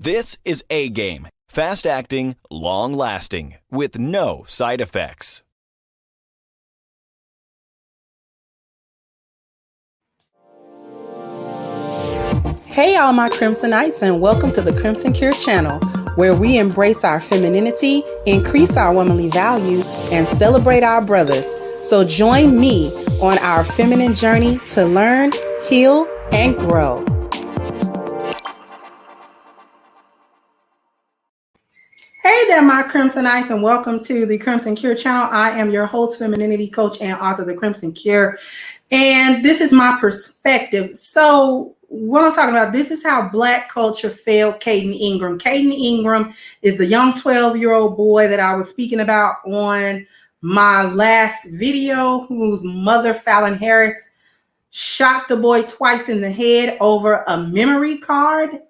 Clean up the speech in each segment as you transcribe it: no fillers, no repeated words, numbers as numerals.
This is A-Game. Fast acting, long lasting, with no side effects. Hey all my Crimsonites, and welcome to the Crimson Cure channel, where we embrace our femininity, increase our womanly values, and celebrate our brothers. So join me on our feminine journey to learn, heal, and grow. Hey there, my Crimsonites, and welcome to the Crimson Cure channel. I am your host, femininity coach, and author of the Crimson Cure, and this is my perspective. So what I'm talking about, this is how Black culture failed Kaden Ingram. Kaden Ingram is the young 12-year-old boy that I was speaking about on my last video, whose mother, Fallon Harris, shot the boy twice in the head over a memory card.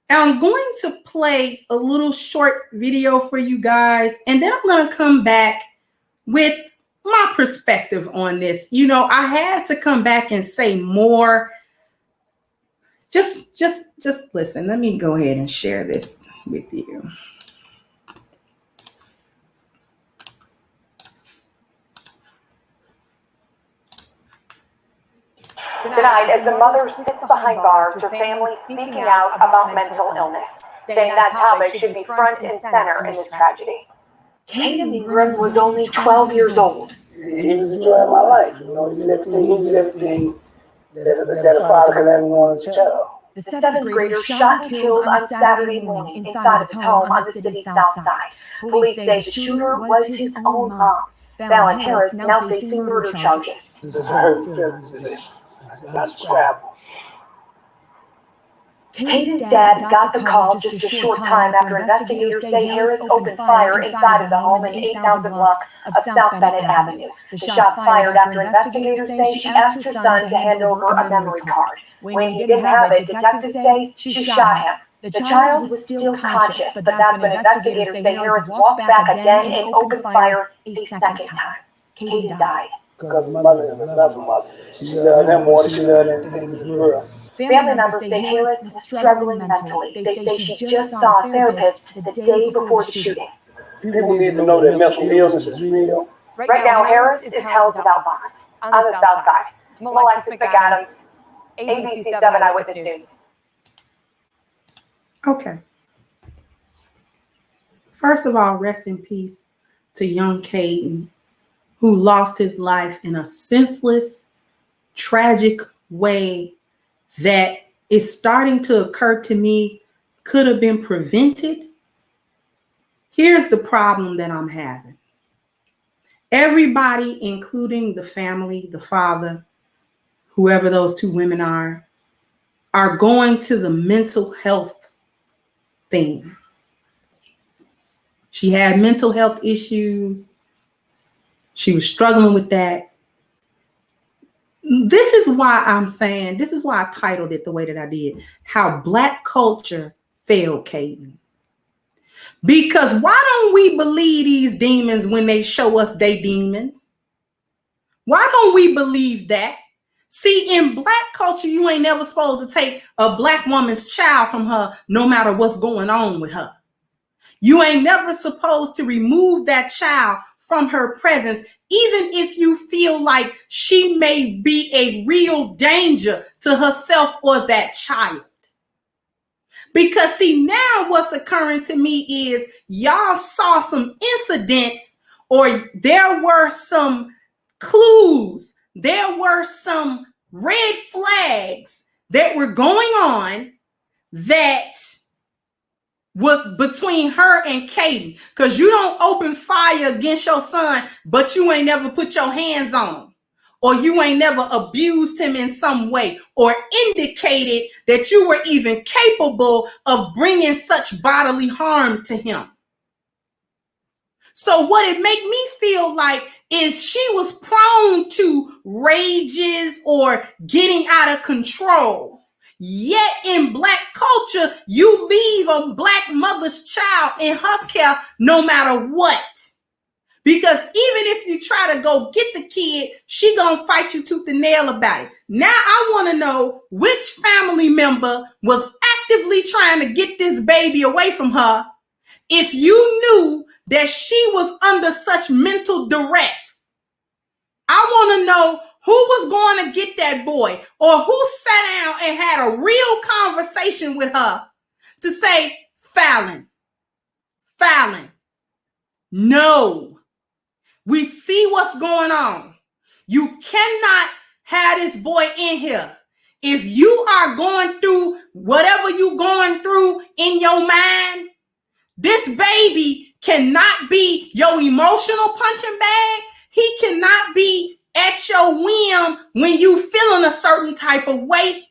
And I'm going to play a little short video for you guys, and then I'm going to come back with my perspective on this. You know, I had to come back and say more. Just listen. Let me go ahead and share this with you. Tonight, as the mother sits behind bars, her family speaking out about mental illness, saying that topic should be front and center in this tragedy. Kaden Ingram was only 12 years old. He was the joy of my life. You know, he was everything that a father could ever want as a child. The seventh grader shot and killed on Saturday morning inside of his home on the city's south side. Police say the shooter was his own mom. Fallon Harris now facing murder charges. This is hurt feelings. It's not scrabble. Kaden's dad got the call just a short time after investigators say Harris opened fire inside of the home in 8,000 block of South Bennett Avenue. The shots fired after investigators say she asked her son to hand over a memory card. When he didn't have it, detectives say she shot him. The child was still conscious, but that's when investigators say Harris walked back again and opened fire a second time. Kaden died. Because my mother is a loving mother. She loved him more than she loved anything in the world. Family members say Harris was struggling mentally. They say she just saw a therapist the day before the shooting. People need to know that mental illness is real. Right now, Harris is held without bond on the south side. Alexis McAdams, ABC 7 Eyewitness News. Okay. First of all, rest in peace to young Kaden, who lost his life in a senseless, tragic way that is starting to occur to me could have been prevented. Here's the problem that I'm having. Everybody, including the family, the father, whoever those two women are going to the mental health thing. She had mental health issues. She was struggling with that. This is why I titled it the way that I did, How Black Culture Failed Kaden. Because why don't we believe these demons when they show us they demons? Why don't we believe that? See, in Black culture, you ain't never supposed to take a Black woman's child from her, no matter what's going on with her. You ain't never supposed to remove that child from her presence, even if you feel like she may be a real danger to herself or that child. Because see, now what's occurring to me is y'all saw some incidents, or there were some clues, there were some red flags that were going on that was between her and Kaden, because you don't open fire against your son, but you ain't never put your hands on him, or you ain't never abused him in some way, or indicated that you were even capable of bringing such bodily harm to him. So what it make me feel like is she was prone to rages or getting out of control. Yet in Black culture, you leave a Black mother's child in her care no matter what. Because even if you try to go get the kid, she gonna fight you tooth and nail about it. Now I want to know which family member was actively trying to get this baby away from her if you knew that she was under such mental duress? I want to know who was going to get that boy, or who sat down and had a real conversation with her to say, Fallon, no, we see what's going on. You cannot have this boy in here. If you are going through whatever you're going through in your mind, this baby cannot be your emotional punching bag. He cannot be at your whim when you feeling a certain type of way.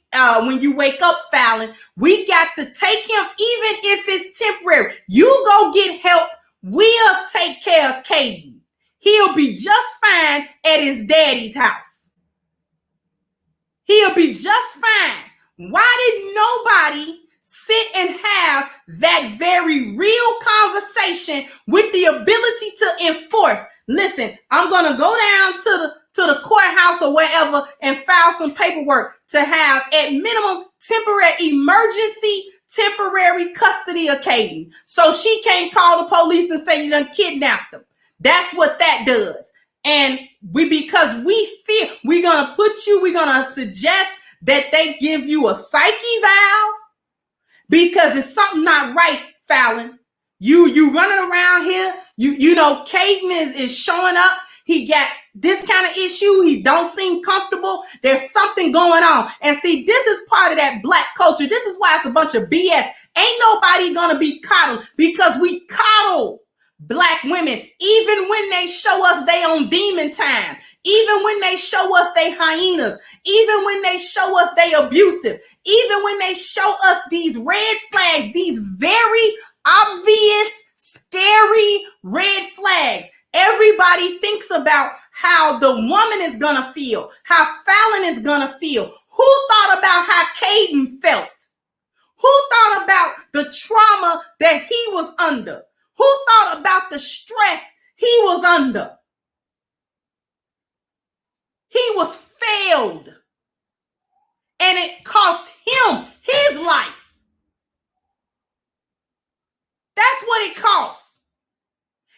When you wake up, Fallon, we got to take him, even if it's temporary. You go get help. We'll take care of Kaden. He'll be just fine at his daddy's house. He'll be just fine. Why did nobody sit and have that very real conversation with the ability to enforce? Listen, I'm going to go down to the courthouse or wherever and file some paperwork to have at minimum temporary custody of Kaden. So she can't call the police and say you done kidnapped him. That's what that does. And because we fear, we're going to suggest that they give you a psyche valve because it's something not right, Fallon. You running around here, you know, Kaden is showing up. He got this kind of issue. He don't seem comfortable. There's something going on. And see, this is part of that black culture. This is why it's a bunch of BS. Ain't nobody going to be coddled because we coddle black women, even when they show us they on demon time, even when they show us they hyenas, even when they show us they abusive, even when they show us these red flags, these very obvious, scary red flags. Everybody thinks about how the woman is going to feel, how Fallon is going to feel. Who thought about how Kaden felt? Who thought about the trauma that he was under? Who thought about the stress he was under? He was failed, and it cost him his life. That's what it costs.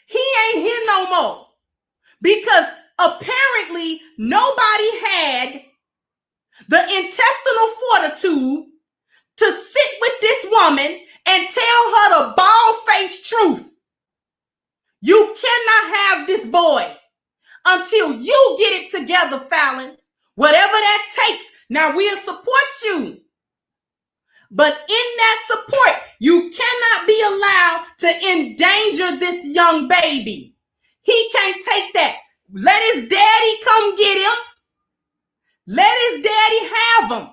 He ain't here no more because apparently nobody had the intestinal fortitude to sit with this woman and tell her the bald-faced truth. You cannot have this boy until you get it together, Fallon. Whatever that takes. Now, we'll support you. But in that support, you cannot be allowed to endanger this young baby. He can't take that. Let his daddy come get him. Let his daddy have him.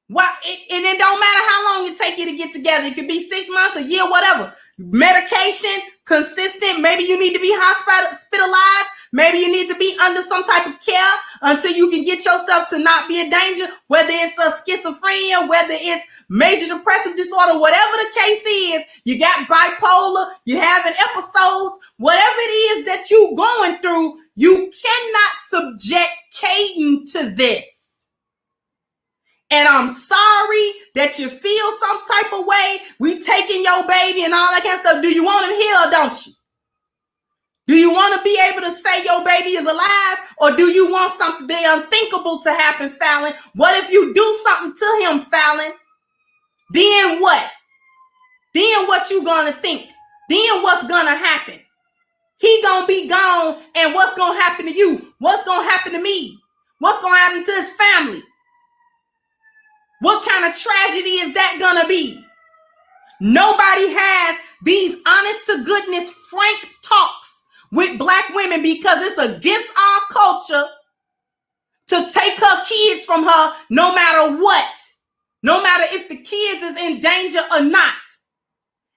Why? And it don't matter how long it take you to get together. It could be 6 months, a year, whatever. Medication, consistent. Maybe you need to be hospitalized. Maybe you need to be under some type of care until you can get yourself to not be a danger, whether it's a schizophrenia, whether it's major depressive disorder, whatever the case is. You got bipolar, you're having episodes, whatever it is that you're going through, you cannot subject Kaden to this. And I'm sorry that you feel some type of way. We taking your baby and all that kind of stuff. Do you want him here or don't you? Do you want to be able to say your baby is alive, or do you want something unthinkable to happen, Fallon? What if you do something to him, Fallon? Then what? Then what you gonna think? Then what's gonna happen? He gonna be gone, and what's gonna happen to you? What's gonna happen to me? What's gonna happen to his family? What kind of tragedy is that gonna be? Nobody has these honest to goodness, frank talks with black women because it's against our culture to take her kids from her no matter what. No matter if the kids is in danger or not.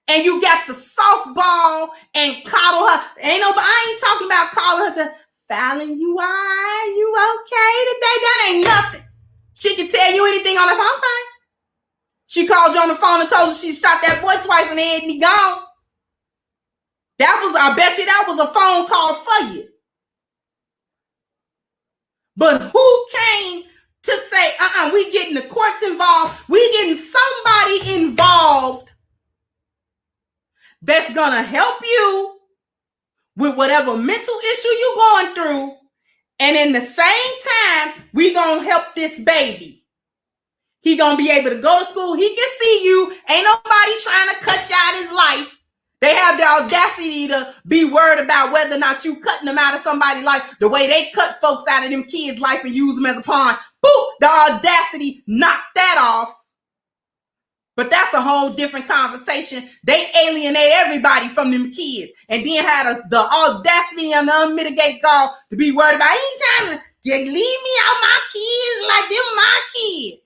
And you got the softball and coddle her. I ain't talking about calling her to, Fallon, you all right? You okay today? That ain't nothing. She can tell you anything on the phone. Fine. She called you on the phone and told you she shot that boy twice in the head and he gone. I bet you that was a phone call for you. But who came to say, we getting the courts involved. We getting somebody involved that's going to help you with whatever mental issue you're going through. And in the same time, we going to help this baby. He going to be able to go to school. He can see you. Ain't nobody trying to cut you out of his life. They have the audacity to be worried about whether or not you cutting them out of somebody's life the way they cut folks out of them kids' life and use them as a pawn. Boop, the audacity knocked that off. But that's a whole different conversation. They alienate everybody from them kids and then had the audacity and the unmitigated gall to be worried about, I ain't trying to leave me out my kids like them my kids.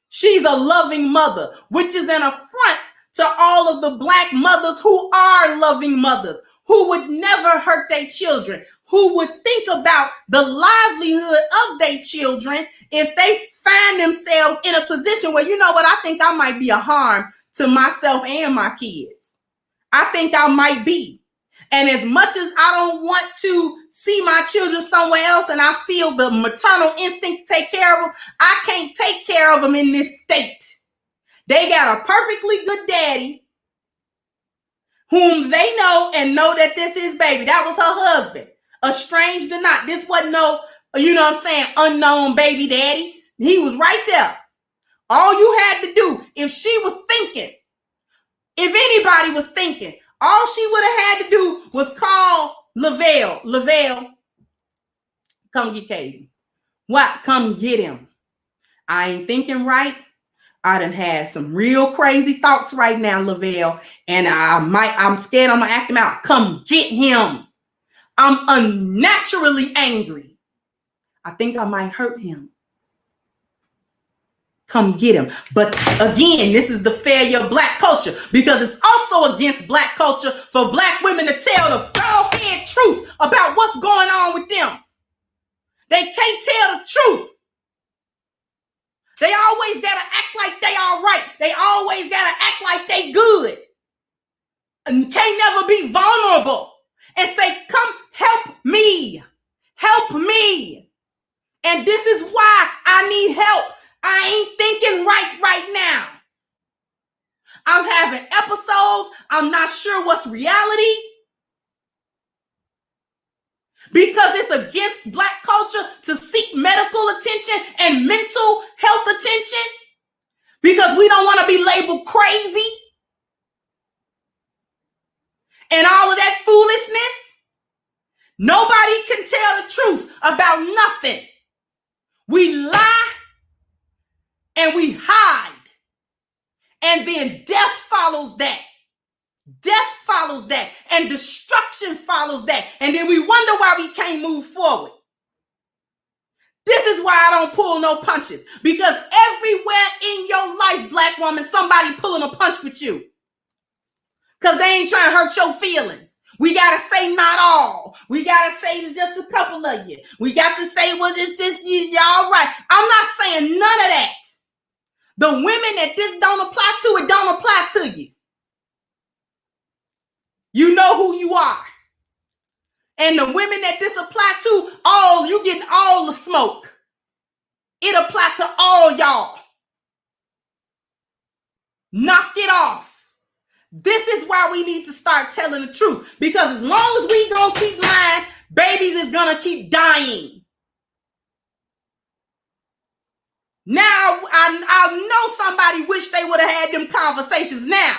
She's a loving mother, which is an affront to all of the Black mothers who are loving mothers, who would never hurt their children, who would think about the livelihood of their children if they find themselves in a position where, you know what, I think I might be a harm to myself and my kids. I think I might be. And as much as I don't want to see my children somewhere else and I feel the maternal instinct to take care of them, I can't take care of them in this state. They got a perfectly good daddy whom they know and know that this is baby. That was her husband. Estranged or not. This wasn't no, you know what I'm saying, unknown baby daddy. He was right there. All you had to do, if she was thinking, if anybody was thinking, all she would have had to do was call Lavelle. Lavelle, come get Kaden. What? Come get him. I ain't thinking right. I done had some real crazy thoughts right now, Lavelle, and I'm scared I'm gonna act him out. Come get him. I'm unnaturally angry. I think I might hurt him. Come get him. But again, this is the failure of Black culture, because it's also against Black culture for Black women to tell the dog-head truth about what's going on with them. They can't tell the truth. They always gotta act like they all right. They always gotta act like they good. And can't never be vulnerable and say, come help me. Help me. And this is why I need help. I ain't thinking right now. I'm having episodes. I'm not sure what's reality. Because it's against Black culture to seek medical attention and mental health attention. Because we don't want to be labeled crazy. And all of that foolishness. Nobody can tell the truth about nothing. We lie and we hide. And then death follows that. Death follows that. And destruction follows that. And then we wonder why we can't move forward. This is why I don't pull no punches. Because everywhere in your life, Black woman, somebody pulling a punch with you. Because they ain't trying to hurt your feelings. We got to say not all. We got to say it's just a couple of you. We got to say, well, it's just y'all right. I'm not saying none of that. The women that this don't apply to, it don't apply to you. You know who you are. And the women that this apply to, you getting all the smoke. It apply to all y'all. Knock it off. This is why we need to start telling the truth. Because as long as we gonna keep lying, babies is gonna keep dying. Now, I know somebody wish they would have had them conversations now.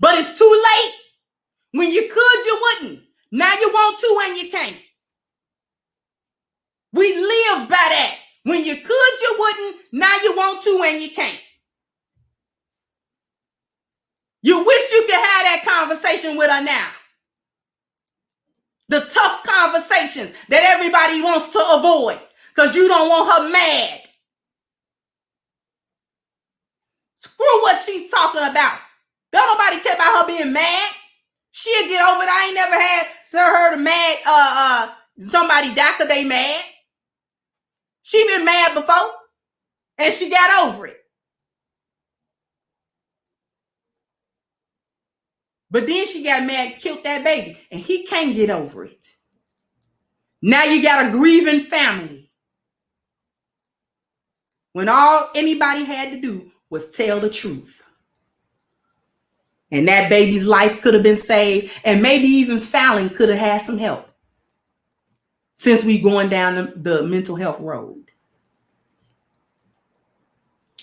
But it's too late. When you could, you wouldn't. Now you want to and you can't. We live by that. When you could, you wouldn't. Now you want to and you can't. You wish you could have that conversation with her now. The tough conversations that everybody wants to avoid because you don't want her mad. Screw what she's talking about. Don't nobody care about her being mad. She'll get over it. I ain't never had heard a mad somebody die because they mad. She been mad before and she got over it. But then she got mad, killed that baby, and he can't get over it. Now you got a grieving family. when all anybody had to do was tell the truth. And that baby's life could have been saved, and maybe even Fallon could have had some help, since we going down the mental health road.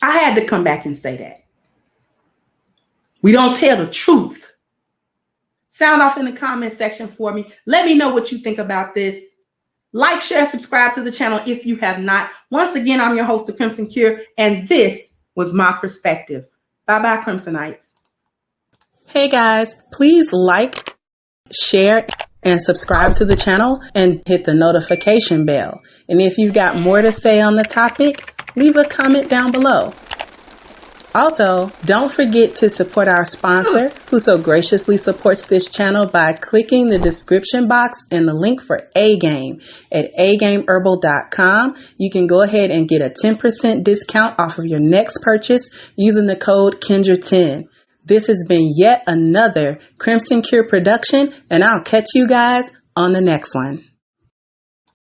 I had to come back and say that. We don't tell the truth. Sound off in the comment section for me. Let me know what you think about this. Like, share, subscribe to the channel if you have not. Once again, I'm your host, The Crimson Cure, and this was my perspective. Bye-bye, Crimsonites. Hey guys, please like, share, and subscribe to the channel and hit the notification bell. And if you've got more to say on the topic, leave a comment down below. Also, don't forget to support our sponsor, who so graciously supports this channel by clicking the description box and the link for A-Game at agameherbal.com. You can go ahead and get a 10% discount off of your next purchase using the code Kendra10. This has been yet another Crimson Cure production, and I'll catch you guys on the next one.